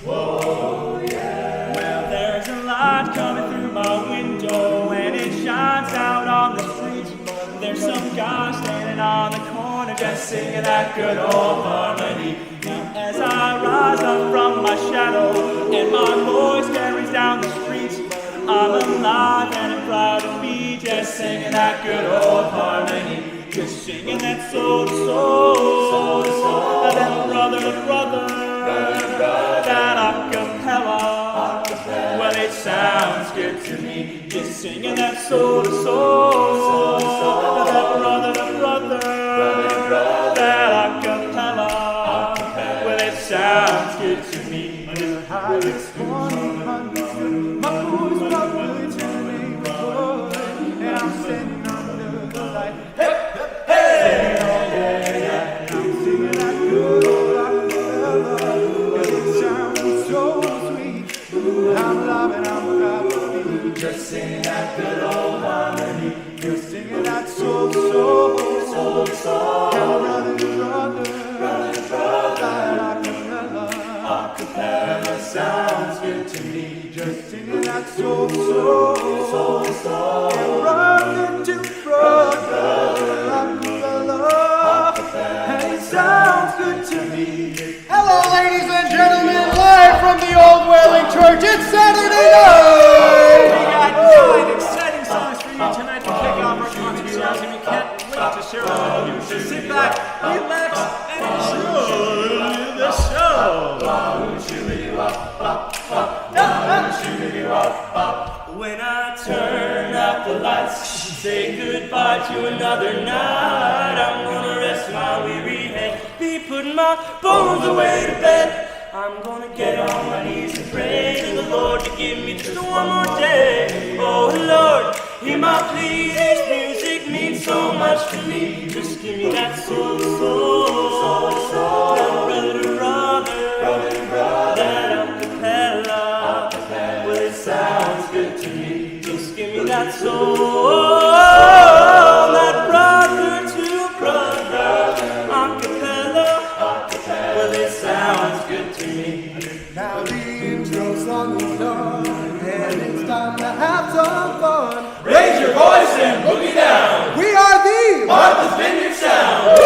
Well, there's a light coming through my window and it shines out on the street. There's some guy standing on the corner just singing that good old harmony. Now as I rise up from my shadow and my voice carries down the street, I'm alive and I'm proud to be just singing that good old harmony. Just singing that soul to soul, that brother to brother, that acapella. Well, it sounds good to me. Just singing that soul to soul, that brother to brother, that acapella. Well, it sounds good to me. This morning, my voice probably to the neighborhood, and I'm standing under the light. Just singing that good old harmony. Just singing that soul to soul, soul to soul. And brother to brother, that acapella sounds good to me. Just singing that soul to soul, soul to soul. And brother to brother, acapella, and it sounds good to me. Hello, ladies and gentlemen, live from the Old Whaling Church. It's Saturday night. We got 9 exciting songs for you tonight to kick off our concert series, and we can't wait to share them with you. So sit back, relax, and enjoy the show. When I turn out the lights, say goodbye to another night. I'm gonna rest my weary head, be putting my bones away to bed. I'm gonna get on my knees and pray to the Lord to give me just one more day. Oh Lord, hear my plea, this music means so much to me. Just give me that soul to soul, that brother to brother, that acapella. Well, it sounds good to me. Just give me that soul, that brother to brother, acapella. Well, it sounds good to me. Now the intro song is done, and it's time to have some fun. Raise your voice and boogie down. We are the Martha's Vineyard Sound.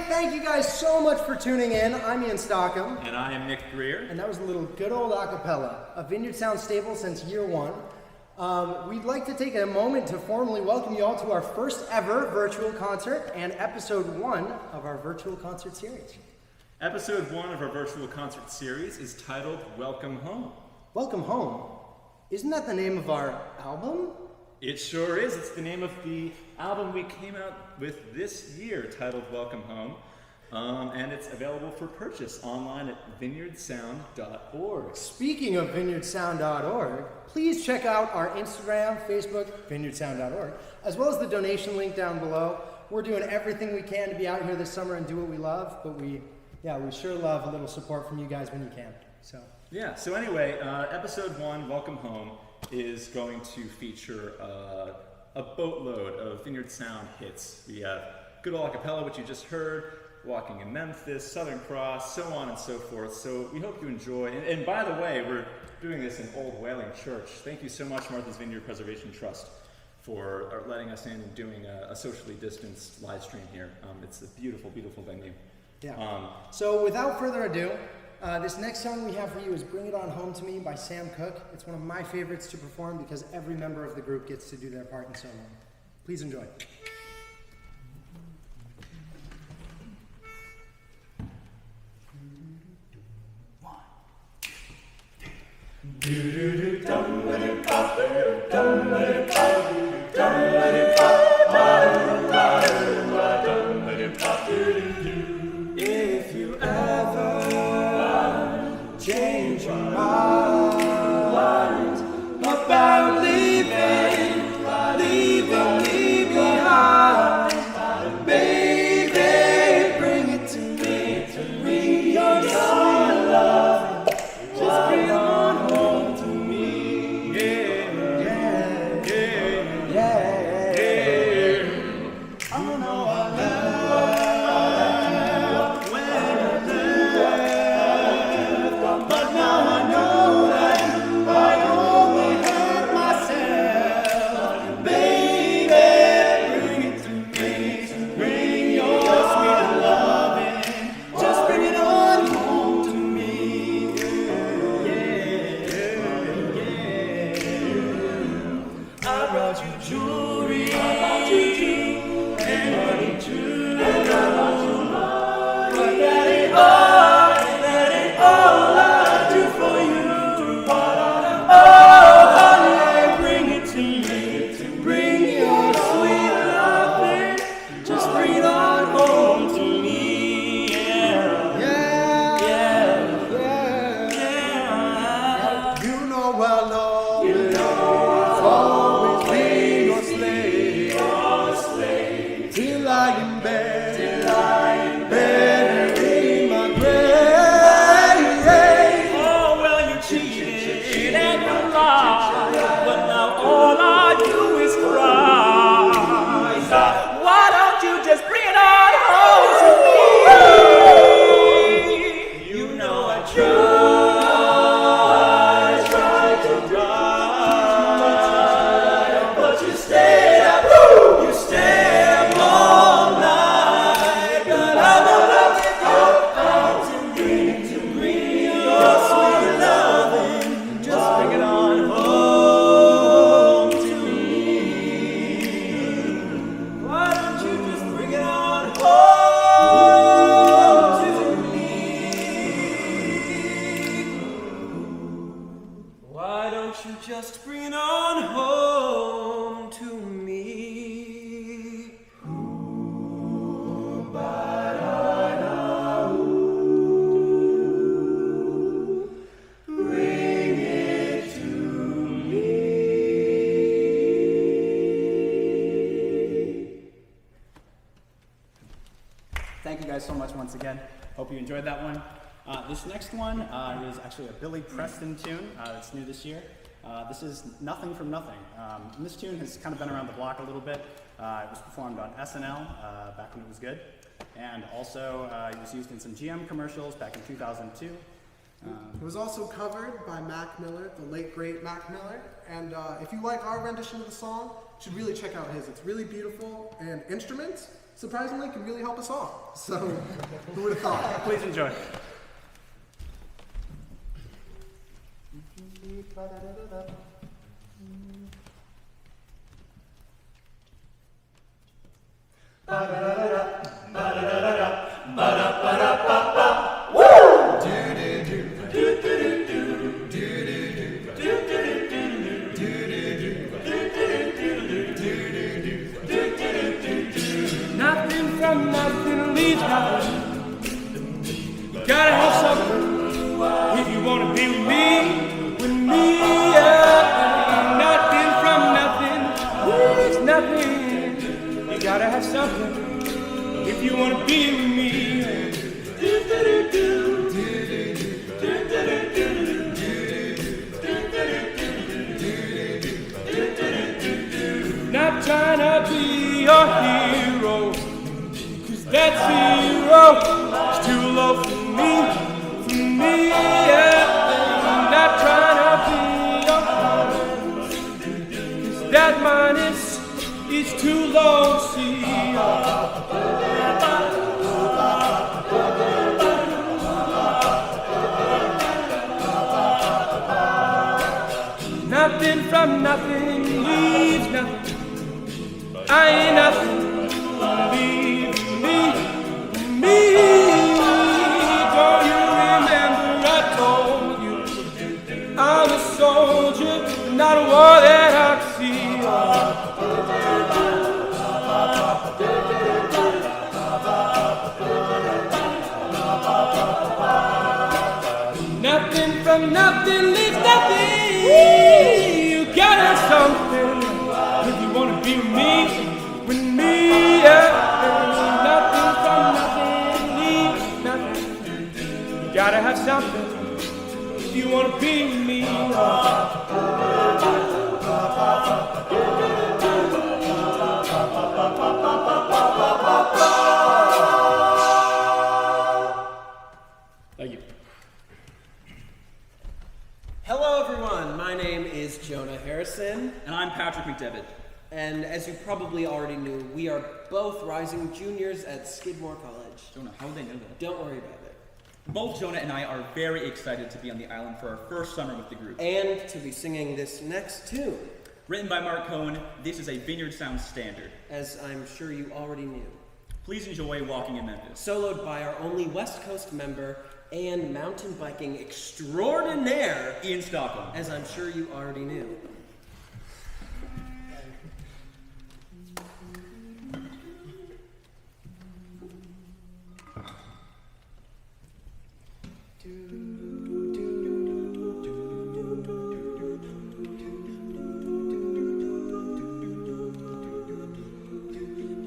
Thank you guys so much for tuning in. I'm Ian Stockham. And I am Nick Greer. And that was a little good old acapella, a Vineyard Sound staple since year one. We'd like to take a moment to formally welcome you all to our first ever virtual concert and episode 1 of our virtual concert series. Episode 1 of our virtual concert series is titled Welcome Home. Welcome Home? Isn't that the name of our album? It sure is. It's the name of the album we came out with this year, titled Welcome Home. And it's available for purchase online at vineyardsound.org. Speaking of vineyardsound.org, please check out our Instagram, Facebook, vineyardsound.org, as well as the donation link down below. We're doing everything we can to be out here this summer and do what we love, but we sure love a little support from you guys when you can. So anyway, episode 1, Welcome Home, is going to feature a boatload of Vineyard Sound hits. We have good old acapella, which you just heard, Walking in Memphis, Southern Cross, so on and so forth. So we hope you enjoy. And by the way, we're doing this in Old Whaling Church. Thank you so much, Martha's Vineyard Preservation Trust, for letting us in and doing a socially distanced live stream here. It's a beautiful, beautiful venue. Yeah. So without further ado, This next song we have for you is Bring It On Home to Me by Sam Cooke. It's one of my favorites to perform because every member of the group gets to do their part in solo. Please enjoy. If you ever change your mind about leaving me behind, baby, bring it to me, bring your sweet love, just bring it on home to me. I know I love when I left, but now I know that I only hurt myself. Baby, bring it to me, bring your sweet loving, just bring it on home to me. I brought you jewelry, and money too. But that ain't all I do for you. Oh, honey, bring it to me. Bring your sweet loving, just bring it on home to me. Yeah. You know well, You know always be your slave, till I am buried in my grave. Oh, well, you cheated and you lied, but now all I do is cry. Why don't you just bring it on home to me? You know I tried to run, but you stayed up all night. But I will not give you up to bring your sweet loving, just bring it on home to me. Why don't you just bring it on home to me? Why don't you just bring it on home to me? Bring it to me. Thank you guys so much once again. Hope you enjoyed that one. This next one is actually a Billy Preston tune. It's new this year. This is Nothing from Nothing. And this tune has kind of been around the block a little bit. It was performed on SNL back when it was good. And also it was used in some GM commercials back in 2002. It was also covered by Mac Miller, the late great Mac Miller. And if you like our rendition of the song, you should really check out his. It's really beautiful, and instruments, surprisingly, can really help a song. So, who would have thought? Please enjoy. Nothing from nothing leaves nothing. You gotta have something if you wanna be with me, yeah. Nothing from nothing leaves nothing. You gotta have something if you wanna be with me. Not trying to be your hero, 'cause that zero is too low for me, yeah. Not trying to be your hero, 'cause that minus is too low, see. from nothing leaves nothing. I ain't nothing. Believe me. Don't you remember I told you I'm a soldier, not a war that I see. Nothing from nothing leaves nothing. You gotta have something if you wanna be with me, yeah. Nothing from nothing leaves nothing. You gotta have something if you wanna be with me. Thank you. Hello everyone, my name is Jonah Harrison, And I'm Patrick McDevitt. and as you probably already knew, we are both rising juniors at Skidmore College. Jonah, how would they know that? Don't worry about it. Both Jonah and I are very excited to be on the island for our first summer with the group. And to be singing this next tune, Written by Mark Cohen, this is a Vineyard Sound standard. as I'm sure you already knew. Please enjoy Walking in Memphis. Soloed by our only West Coast member and mountain biking extraordinaire, Ian Stockholm. as I'm sure you already knew.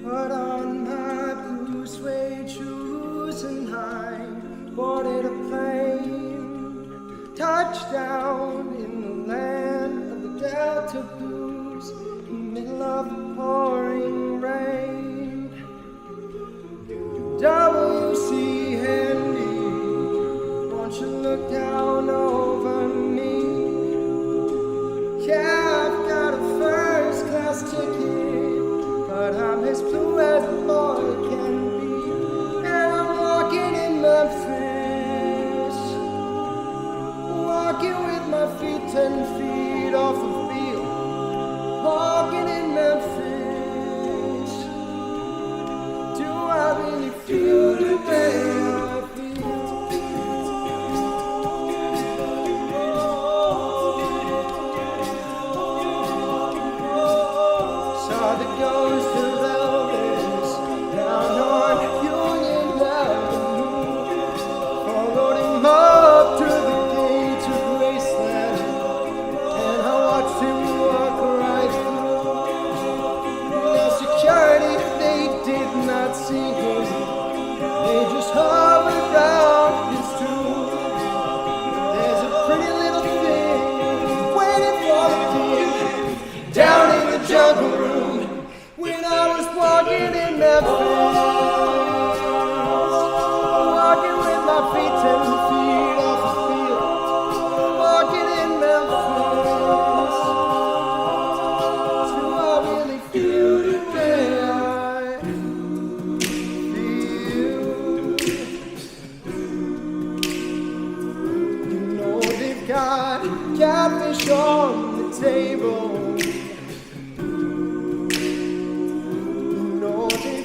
Put on my blue suede shoes and I boarded a plane. Touchdown in the land of the Delta Blues, in the middle of the pouring rain. W.C. Handy, won't you look down over me? Yeah, I've got a first class ticket, but I'm as blue as a boy can be. And I'm walking in Memphis, walking with my feet 10 feet off the field. Walking in Memphis, do I really feel the way I feel? Saw the ghost of Elvis down on Union Avenue. Followed him up to the gates of Graceland, and I watched him walk right through. Now security, they did not see him. They just hovered around his tomb. There's a pretty little thing waiting for the king down in the jungle room when I was walking in Memphis, walking with my feet 10 feet off the field, walking in Memphis. Do I really feel the way I feel? You know they've got catfish on the table.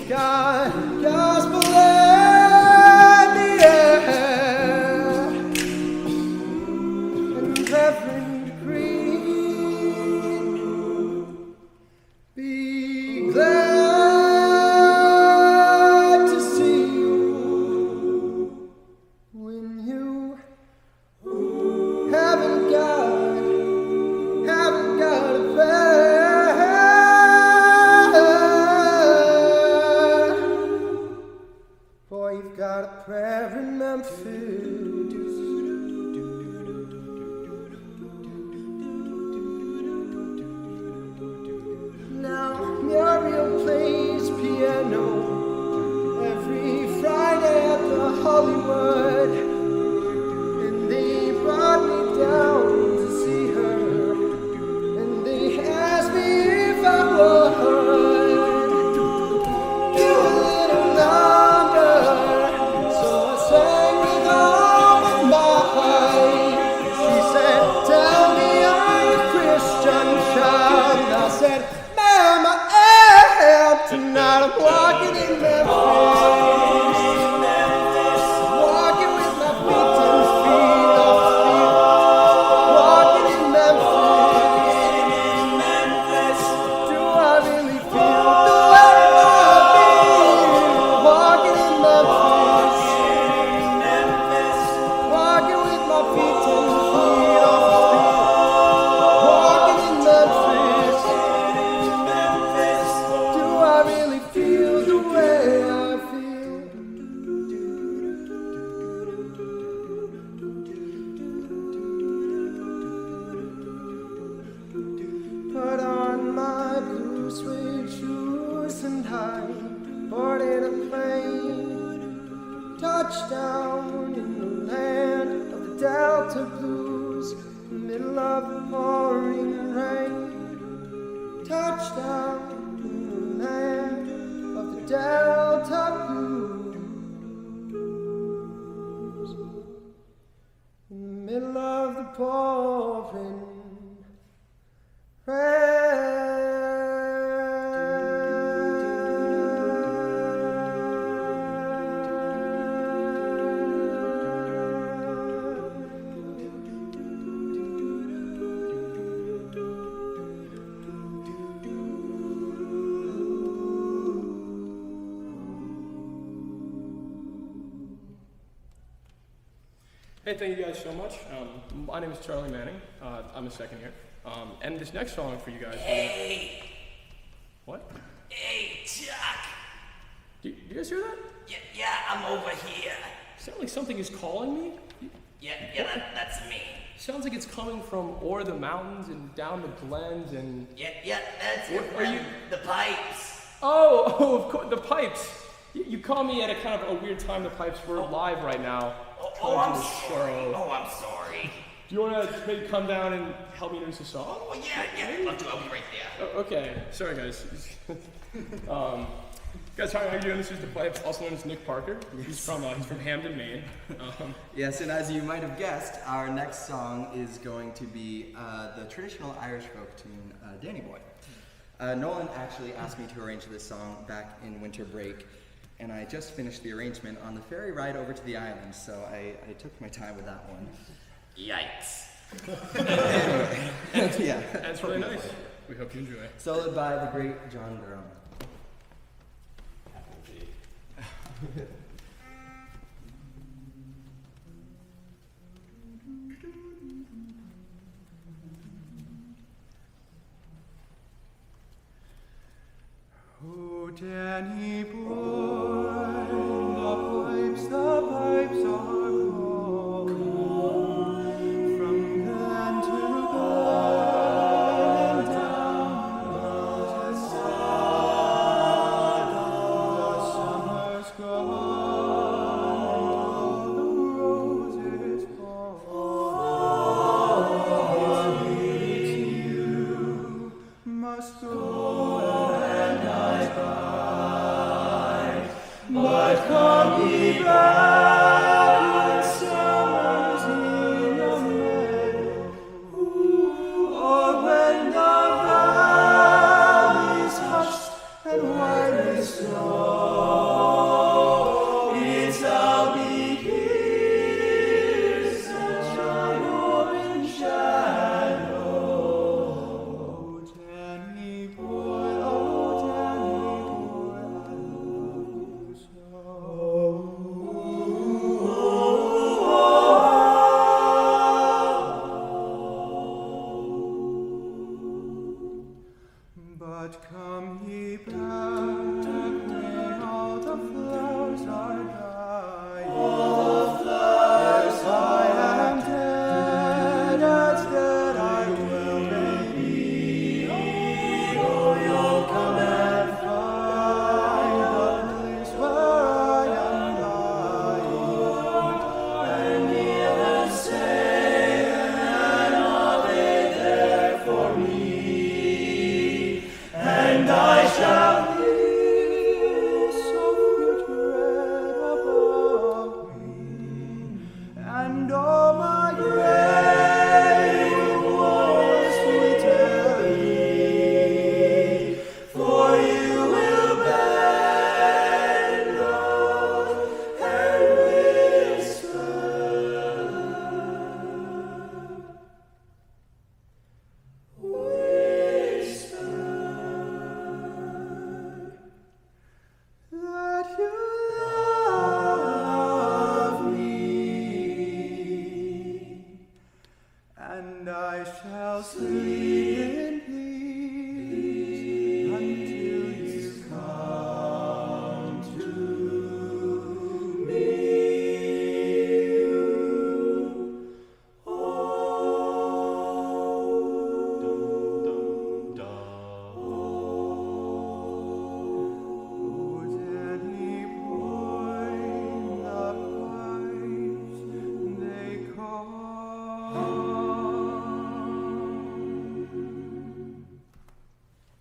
God, gospel in the air, and Reverend Green, be glad to see you when you haven't got a prayer. Boy, you've got a prayer in Memphis. Now Muriel plays piano every Friday at the Hollywood, and they brought me down to see her, and they asked me if I would do a little longer. So I sang with all of my heart. She said, "Tell me, are you Christian?" Touchdown in the land of the Delta Blues, in the middle of the pouring rain. Touchdown in the land of the Delta Blues, in the middle of the pouring Hey, thank you guys so much. My name is Charlie Manning. I'm a second year. And this next song for you guys. Hey! What? Hey, Chuck! Do you guys hear that? Yeah, I'm over here. Sounds like something is calling me. That's me. Sounds like it's coming from o'er the mountains and down the glens and... That's What, are you- the pipes. Oh, of course, the pipes. You call me at a kind of a weird time. The pipes were live right now. I'm Trying to do the sorry. show. I'm sorry. Do you want to maybe come down and help me introduce the song? I'll be right there. Okay, sorry guys. Guys, how are you doing? This is the Pipes, also known as Nick Parker. He's from Hamden, Maine. Yes, and as you might have guessed, our next song is going to be the traditional Irish folk tune, Danny Boy. Nolan actually asked me to arrange this song back in winter break, and I just finished the arrangement on the ferry ride over to the island, so I took my time with that one. Yikes. Anyway, yeah. That's really nice. We hope you enjoy. Soloed by the great John Durham. Oh, Danny boy, the pipes are calling. From then to then, down the side, the summer's gone, the roses fall. You must go. But come ye back when summer's in the meadow, or when the valley's hushed and white as snow. It's I'll be here, sunshine or in shadow. Oh, Danny boy, oh, Danny boy, I love you so. But come ye back when all the flowers are dying. All the flowers I am dead, as dead I will be. Oh, you'll come and find the place where I am lying, and hear them say, and are they there for me? And I shall hear soft tread above me, and all my grave was sweetly, for you will bend low and whisper. Whisper.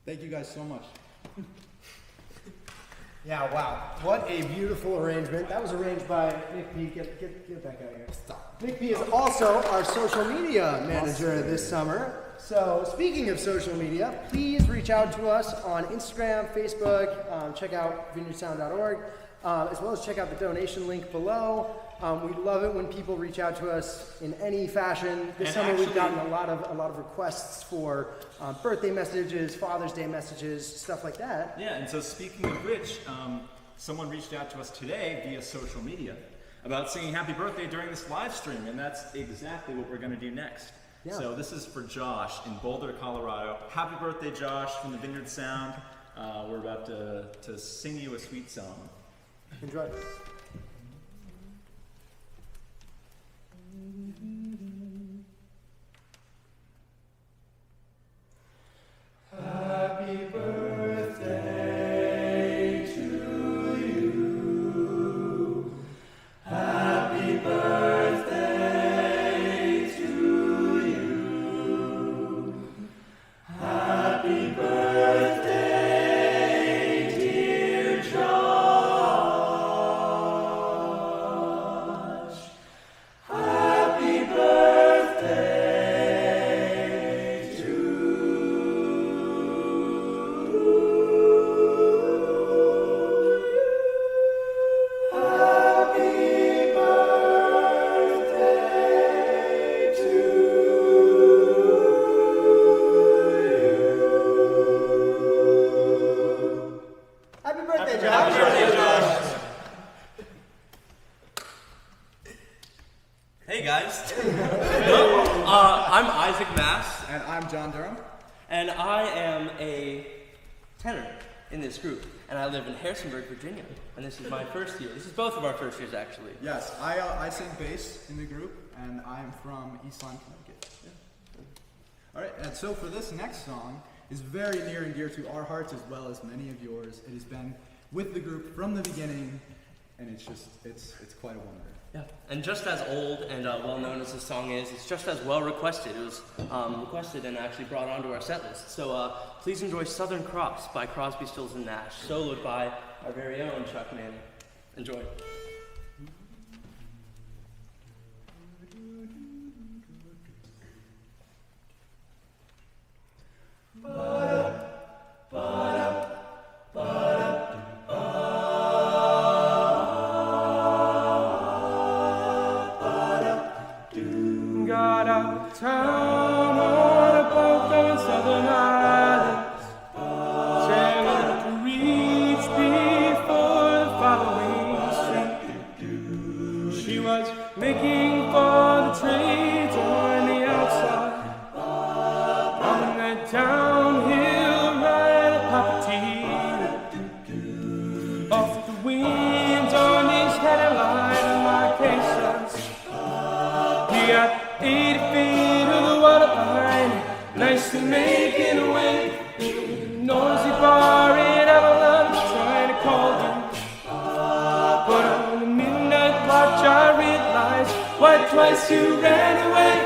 Thank you guys so much. Yeah, wow. What a beautiful arrangement. That was arranged by Nick P. Get that guy here. Stop. Nick P. is also our social media manager this summer. So, speaking of social media, please reach out to us on Instagram, Facebook, check out vineyardsound.org, as well as check out the donation link below. We love it when people reach out to us in any fashion. This summer we've gotten a lot of requests for birthday messages, Father's Day messages, stuff like that. Yeah, and so speaking of which, someone reached out to us today via social media about singing happy birthday during this live stream, and that's exactly what we're going to do next. Yeah. So this is for Josh in Boulder, Colorado. Happy birthday, Josh, from the Vineyard Sound. We're about to sing you a sweet song. Enjoy. Happy birthday to you. Happy birthday to you. Happy birthday, dear Josh. Happy birthday to you. Happy birthday to you. Happy birthday, Josh. Hey guys. I'm Isaac Mass, And I'm John Durham. and I am a tenor in this group, and I live in Harrisonburg, Virginia, and this is my first year. This is both of our first years, actually. Yes, I sing bass in the group, and I am from East Lyme, Connecticut. All right, and so for this next song is very near and dear to our hearts as well as many of yours. It has been with the group from the beginning, and it's quite a wonder. Yeah, and just as old and well known as this song is, it's just as well requested. It was requested and actually brought onto our set list. So please enjoy Southern Cross by Crosby, Stills, and Nash, soloed by our very own Chuck Manning. Enjoy. Got out of town on a boat going southern islands. Sailing to reach before the following street. She was making for the trades on the outside. On that downhill ride of Papatee. Off the winds on his head and line of my cases. He got 80 feet of the water line, nicely making away. Noisy bar in Avalon was trying to call you. But on the midnight watch I realized why twice you ran away.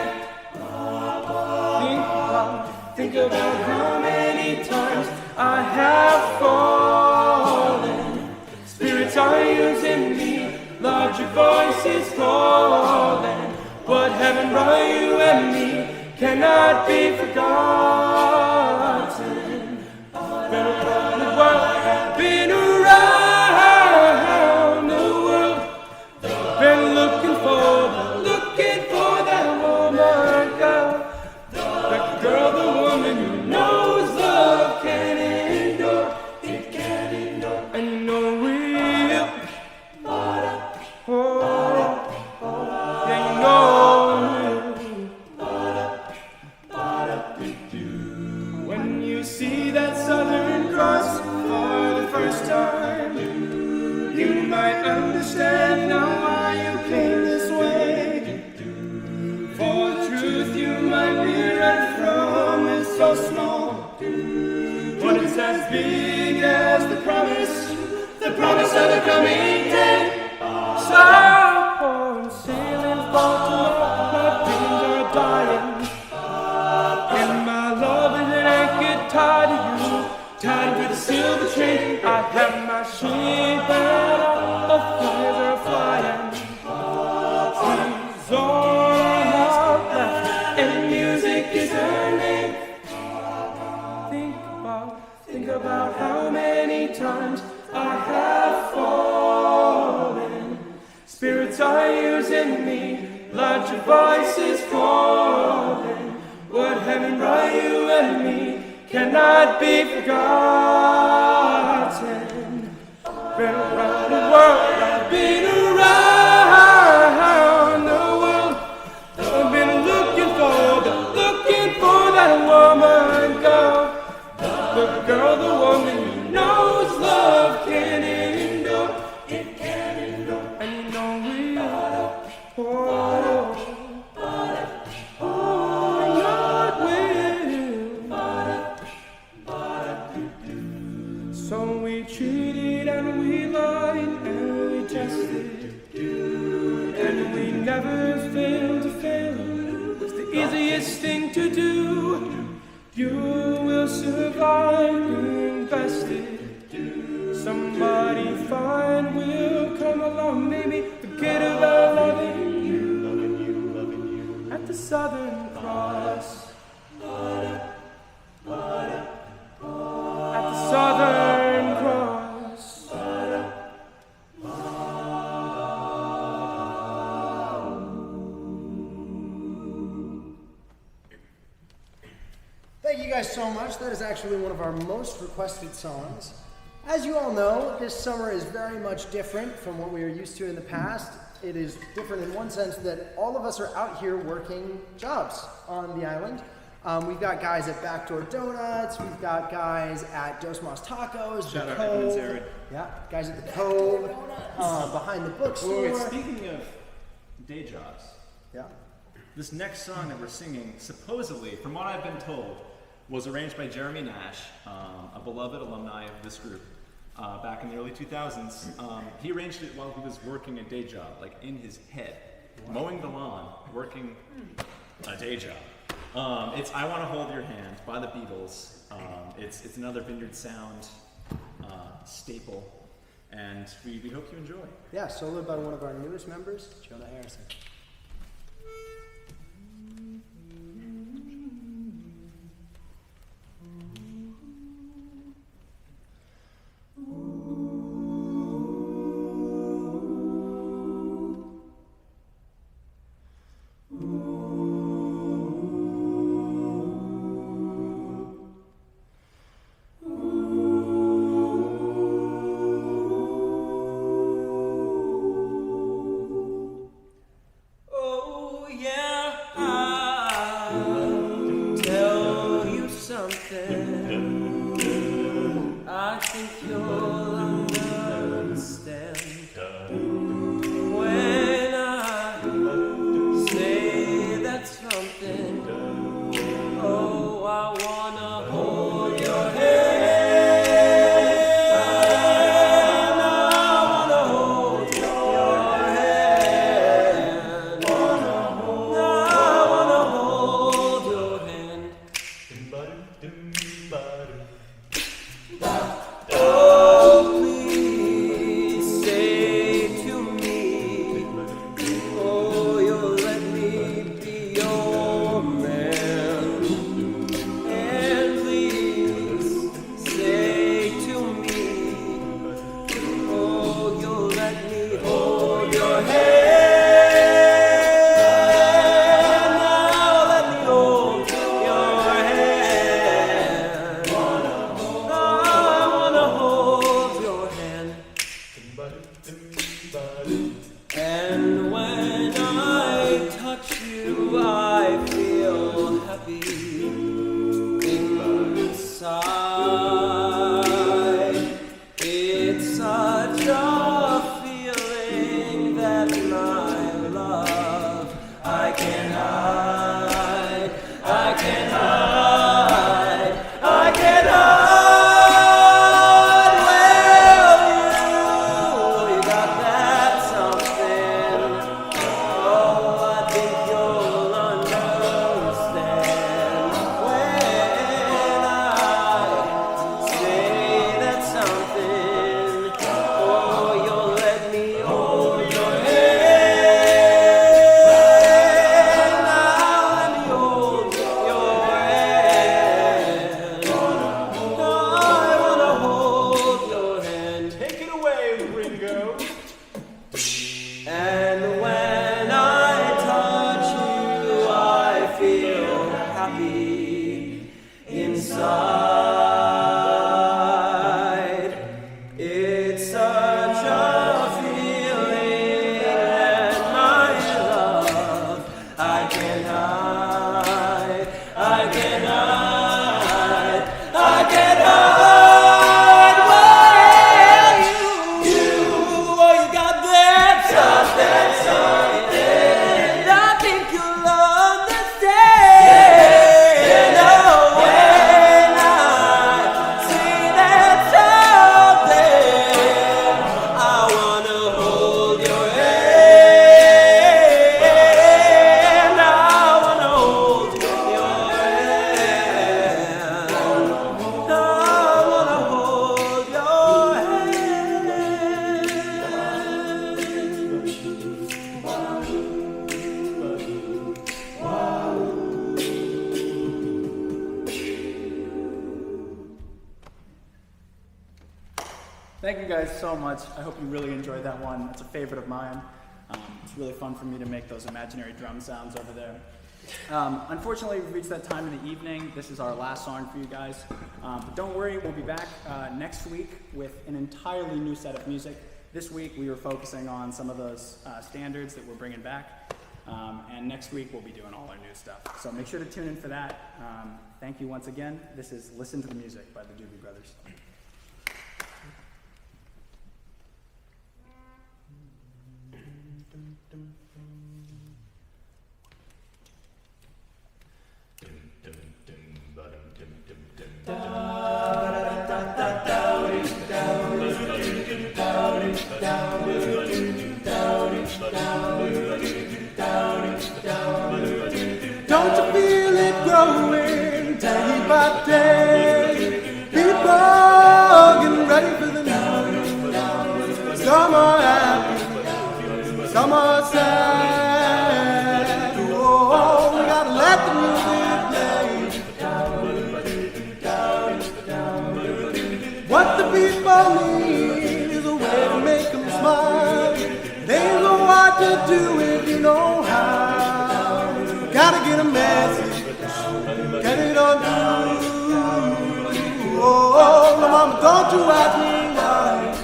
Think about how many times I have fallen. Spirits are using me, larger voices calling. What heaven brought you and me cannot be forgotten. Been around the world, been around the world. Been looking for that woman, girl. That girl, the woman who knows love can endure. It can endure. And you know it will. Oh, yeah, you know. When you see that Southern Cross for the first time, you might understand now why you came this way. For the truth you might be running from is so small, but it's as big as the promise of the coming day. So I'm sailing far tomorrow, my dreams are dying. And my love is an anchor tied to you. sheep and all the flies are flying. She's all I have left, and music is her name. Think about how many times I have fallen. Spirits are using me, larger voices calling. What heaven brought you and me cannot be forgotten. Been around the world, I've been around the world. I've been looking for that woman, girl. The girl, the woman who knows love can endure. It can endure. And you know we not will. So we cheated and we lied and we tested. And we never failed to fail. It's the easiest thing to do. You will survive being bested. Somebody fine will come along, maybe forget about loving you. At the Southern Cross. At the Southern Cross. Thank you guys so much. That is actually one of our most requested songs. As you all know, this summer is very much different from what we are used to in the past. It is different in one sense that all of us are out here working jobs on the island. We've got guys at Backdoor Donuts, we've got guys at Dos Mas Tacos, Shout the out Cove. Evan and Zared. Yeah, guys at the Cove, behind the bookstore. Wait, speaking of day jobs, Yeah. this next song that we're singing, supposedly, from what I've been told, was arranged by Jeremy Nash, a beloved alumni of this group, back in the early 2000s. He arranged it while he was working a day job, like in his head, mowing the lawn, working a day job. It's "I Want to Hold Your Hand" by the Beatles. It's another Vineyard Sound staple, and we hope you enjoy. Yeah, soloed by one of our newest members, Jonah Harrison. Oh yeah, I'll tell you something. I think you'll understand when I say that something. Oh, I wanna hold your hand. I wanna hold your hand. I wanna hold your hand. Oh, Thank you guys so much. I hope you really enjoyed that one. It's a favorite of mine. It's really fun for me to make those imaginary drum sounds over there. Unfortunately, we've reached that time in the evening. This is our last song for you guys. But don't worry, we'll be back next week with an entirely new set of music. This week, we were focusing on some of those standards that we're bringing back. And next week, we'll be doing all our new stuff. So make sure to tune in for that. Thank you once again. This is Listen to the Music by the Doobie Brothers. Don't you feel it growing day by day? People getting ready for the new. Some are happy, some are sad. Oh, we gotta let the music play. What the people need is a way to make them smile. They ain't so hard to do if you know how. Gotta get a message, get it on through. Oh, no, mama, don't you ask me why.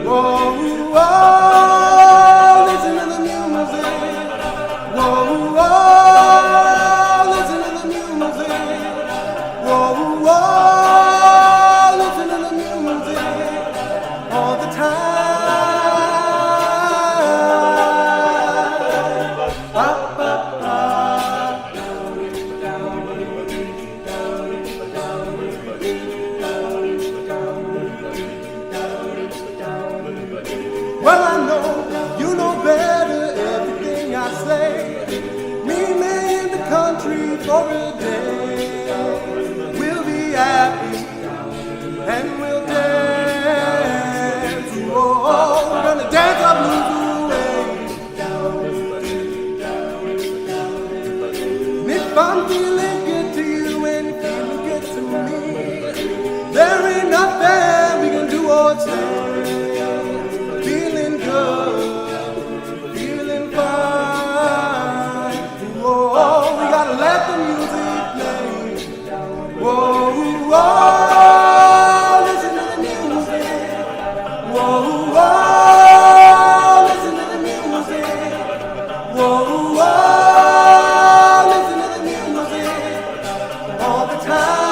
Whoa, whoa, listen to the music. Whoa, whoa, listen to the music. Whoa, whoa, listen to the music all the time. Well, I know you know better everything I say. Meet me in the country for a day. We'll be happy and we'll dance. Oh, we're gonna dance our blues away. And if I'm feeling good to you and you feel good to me, there ain't nothing we can do or say. Let the music play. Whoa, whoa, listen to the music. Whoa, whoa, listen to the music. Whoa, whoa, listen to the music all the time.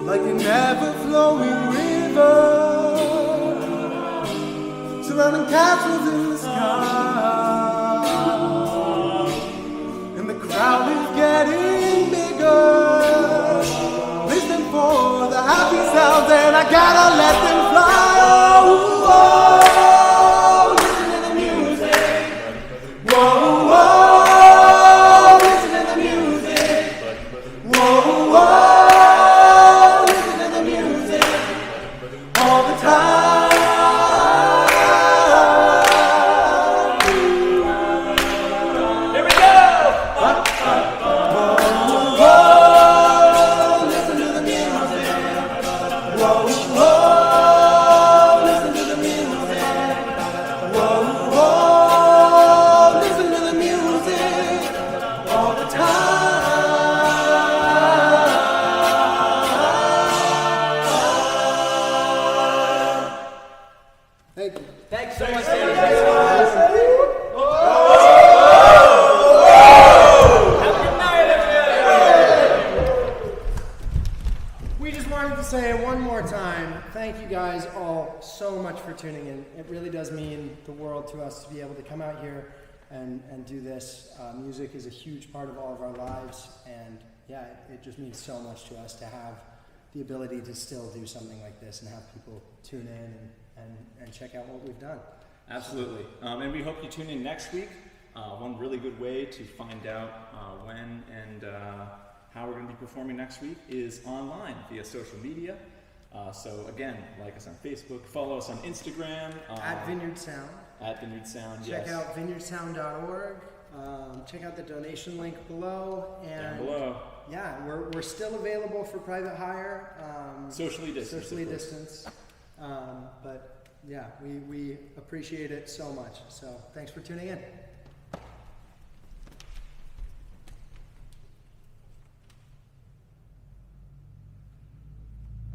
Like an ever-flowing river, surrounding castles in the sky, and the crowd is getting bigger, listening for the happy sounds, and I gotta let them fly. Oh, oh, listen to the music. Whoa, whoa, listen to the music. Whoa, whoa, listen to the music all the time. Thanks so much, Danny. Have a good night, everybody. We just wanted to say one more time, thank you guys all so much for tuning in. It really does mean the world to us to be able to come out here and do this. Music is a huge part of all of our lives, and yeah, it just means so much to us to have the ability to still do something like this and have people tune in and check out what we've done. Absolutely. And we hope you tune in next week. One really good way to find out when and how we're going to be performing next week is online via social media. So again, like us on Facebook, follow us on Instagram. At Vineyard Sound. At Vineyard Sound, Check yes. out vineyardsound.org. Check out the donation link below. And Down below. yeah, we're still available for private hire. Socially distanced. Socially of course. distanced. But yeah, we appreciate it so much. So thanks for tuning in.